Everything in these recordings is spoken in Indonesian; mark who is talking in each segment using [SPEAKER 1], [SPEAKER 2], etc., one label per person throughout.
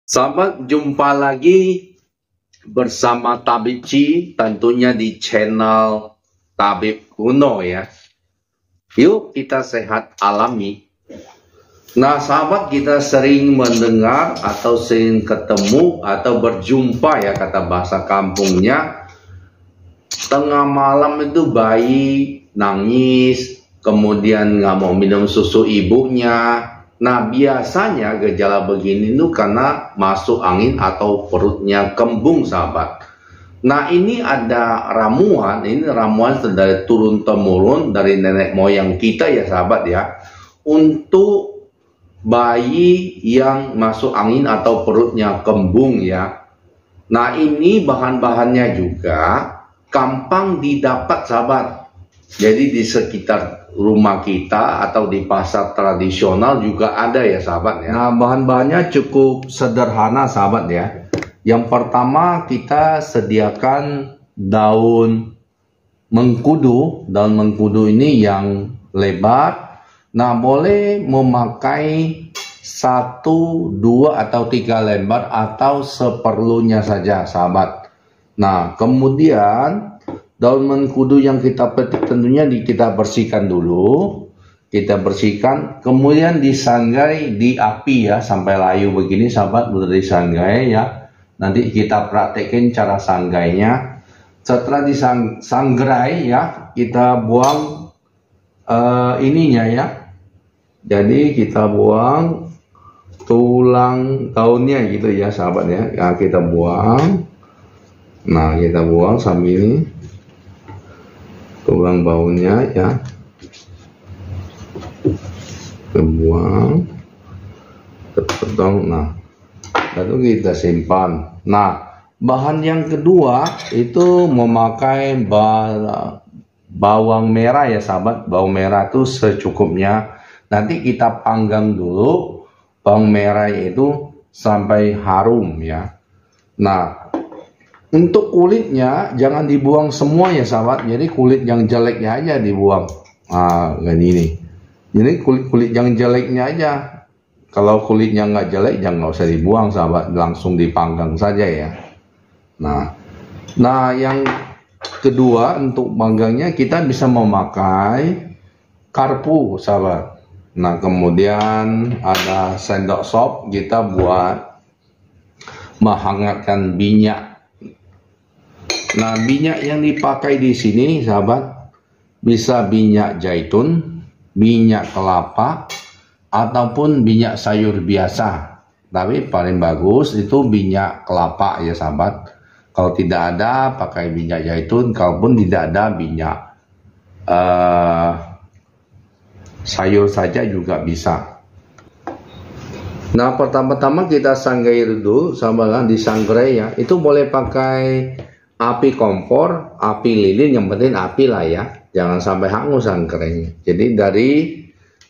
[SPEAKER 1] Sahabat, jumpa lagi bersama Tabib Chi, tentunya di channel Tabib Kuno ya. Yuk kita sehat alami. Nah sahabat, kita sering mendengar atau sering ketemu atau berjumpa ya, kata bahasa kampungnya, tengah malam itu bayi nangis, kemudian nggak mau minum susu ibunya. Nah biasanya gejala begini itu karena masuk angin atau perutnya kembung sahabat. Nah ini ada ramuan, ini ramuan dari turun-temurun dari nenek moyang kita ya sahabat ya, untuk bayi yang masuk angin atau perutnya kembung ya. Nah ini bahan-bahannya juga gampang didapat sahabat. Jadi di sekitar rumah kita atau di pasar tradisional juga ada ya sahabat ya. Nah bahan-bahannya cukup sederhana sahabat ya. Yang pertama kita sediakan daun mengkudu. Daun mengkudu ini yang lebar. Nah boleh memakai 1, 2 atau 3 lembar atau seperlunya saja sahabat. Nah kemudian daun mengkudu yang kita petik tentunya kita bersihkan dulu. Kita bersihkan, kemudian disangrai di api ya, sampai layu begini sahabat, udah disangrai ya. Nanti kita praktekin cara sanggainya. Setelah disangrai ya, kita buang ininya ya. Jadi kita buang tulang daunnya gitu ya sahabat ya. Nah, kita buang. Nah kita buang sambil ini tulang baunya ya, buang, potong. Nah lalu kita simpan. Nah bahan yang kedua itu memakai bawang merah ya sahabat. Bawang merah itu secukupnya. Nanti kita panggang dulu bawang merah itu sampai harum ya. Nah untuk kulitnya jangan dibuang semua ya sahabat. Jadi kulit yang jeleknya aja dibuang. Nah kayak ini. Jadi kulit yang jeleknya aja. Kalau kulitnya nggak jelek jangan, nggak usah dibuang sahabat. Langsung dipanggang saja ya. Nah yang kedua untuk panggangnya kita bisa memakai karpu sahabat. Nah kemudian ada sendok sop kita buat menghangatkan minyak. Nah, minyak yang dipakai di sini, sahabat, bisa minyak zaitun, minyak kelapa, ataupun minyak sayur biasa. Tapi paling bagus itu minyak kelapa ya, sahabat. Kalau tidak ada, pakai minyak zaitun. Kalaupun tidak ada, minyak sayur saja juga bisa. Nah, pertama-tama kita sangrai dulu, sahabat, disangrai ya. Itu boleh pakai api kompor, api lilin, yang penting api lah ya, jangan sampai hangus sangkrainya. Jadi dari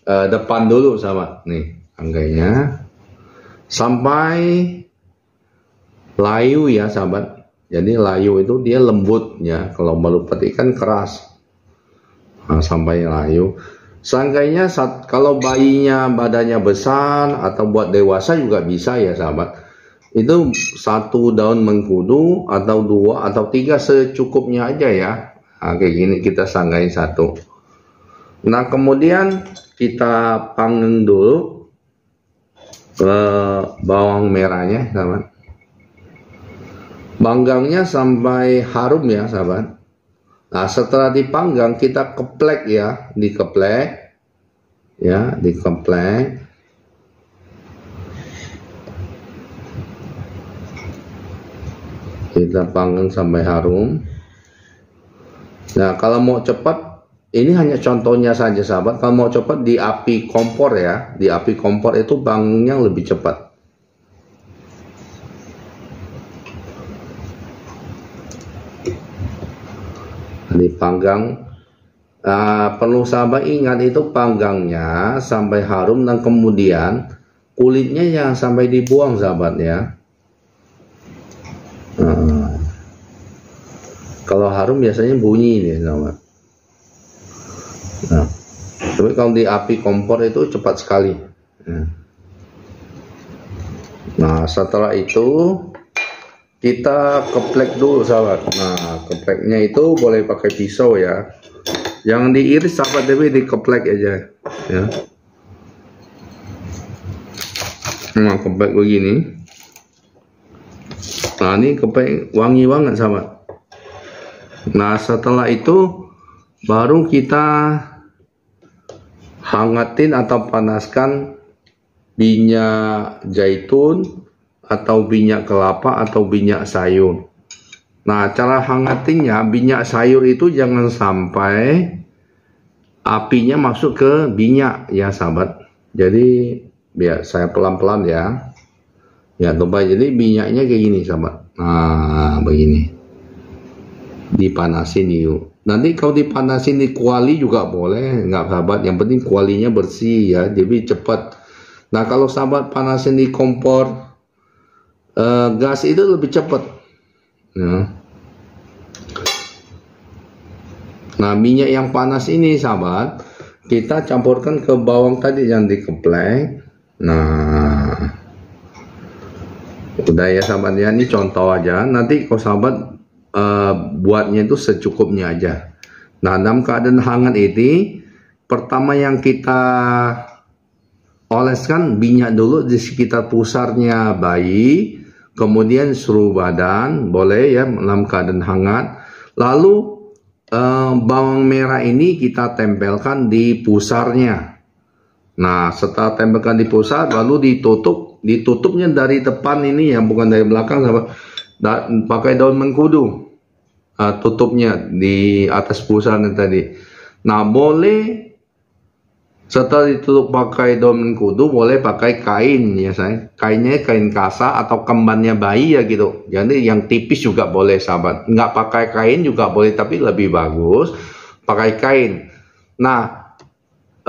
[SPEAKER 1] depan dulu sahabat, nih sangkrainya sampai layu ya sahabat. Jadi layu itu dia lembut ya, kalau baru petik kan keras. Nah, sampai layu. Sangkrainya kalau bayinya badannya besar atau buat dewasa juga bisa ya sahabat. Itu 1 daun mengkudu atau 2 atau 3 secukupnya aja ya. Nah, kayak gini kita sangrai 1. Nah kemudian kita panggang dulu bawang merahnya sahabat. Panggangnya sampai harum ya sahabat. Nah setelah dipanggang kita keplek ya, dikeplek ya, dikeplek. Kita panggang sampai harum. Nah kalau mau cepat, ini hanya contohnya saja sahabat. Kalau mau cepat di api kompor ya, di api kompor itu panggangnya lebih cepat. Dipanggang, perlu sahabat ingat itu panggangnya sampai harum dan kemudian kulitnya jangan sampai dibuang sahabat ya. Kalau harum biasanya bunyi nih sahabat. Nah, tapi kalau di api kompor itu cepat sekali. Nah, setelah itu kita keplek dulu sahabat. Nah, kepleknya itu boleh pakai pisau ya. Jangan diiris sahabat, tapi dikeplek aja ya. Nah, keplek begini. Nah, ini keplek wangi banget sahabat. Nah, setelah itu baru kita hangatin atau panaskan minyak zaitun atau minyak kelapa atau minyak sayur. Nah, cara hangatinnya, minyak sayur itu jangan sampai apinya masuk ke minyak ya sahabat. Jadi biar saya pelan-pelan ya. Ya, coba jadi minyaknya kayak gini sahabat. Nah, begini. Dipanasin yuk. Nanti kalau dipanasin di kuali juga boleh, nggak sahabat. Yang penting kualinya bersih ya, jadi cepat. Nah, kalau sahabat panasin di kompor gas itu lebih cepat. Ya. Nah, minyak yang panas ini sahabat, kita campurkan ke bawang tadi yang dikeplek. Nah, udah ya sahabat ya, ini contoh aja. Nanti kalau sahabat buatnya itu secukupnya aja. Nah, dalam keadaan hangat ini, pertama yang kita oleskan minyak dulu di sekitar pusarnya bayi, kemudian seluruh badan, boleh ya dalam keadaan hangat. Lalu bawang merah ini kita tempelkan di pusarnya. Nah, setelah tempelkan di pusar, lalu ditutupnya dari depan ini ya, bukan dari belakang sahabat. Pakai daun mengkudu, tutupnya di atas pusarnya tadi. Nah, boleh setelah ditutup pakai daun mengkudu, boleh pakai kain ya saya. Kainnya kain kasa atau kembannya bayi ya gitu. Jadi yang tipis juga boleh sahabat. Nggak pakai kain juga boleh, tapi lebih bagus pakai kain. Nah,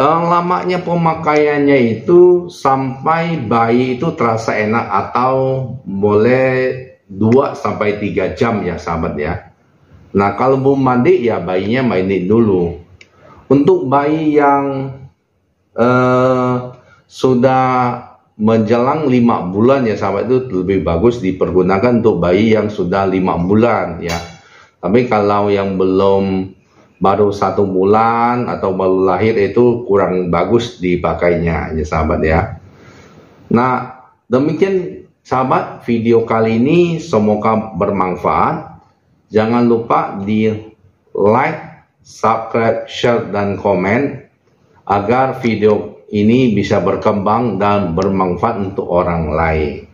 [SPEAKER 1] lamanya pemakaiannya itu sampai bayi itu terasa enak, atau boleh 2-3 jam ya sahabat ya. Nah, kalau belum mandi ya bayinya mandi dulu. Untuk bayi yang sudah menjelang 5 bulan ya sahabat, itu lebih bagus dipergunakan untuk bayi yang sudah 5 bulan ya. Tapi kalau yang belum, baru 1 bulan atau baru lahir, itu kurang bagus dipakainya ya sahabat ya. Nah, demikian sahabat video kali ini, semoga bermanfaat. Jangan lupa di like, subscribe, share, dan komen agar video ini bisa berkembang dan bermanfaat untuk orang lain.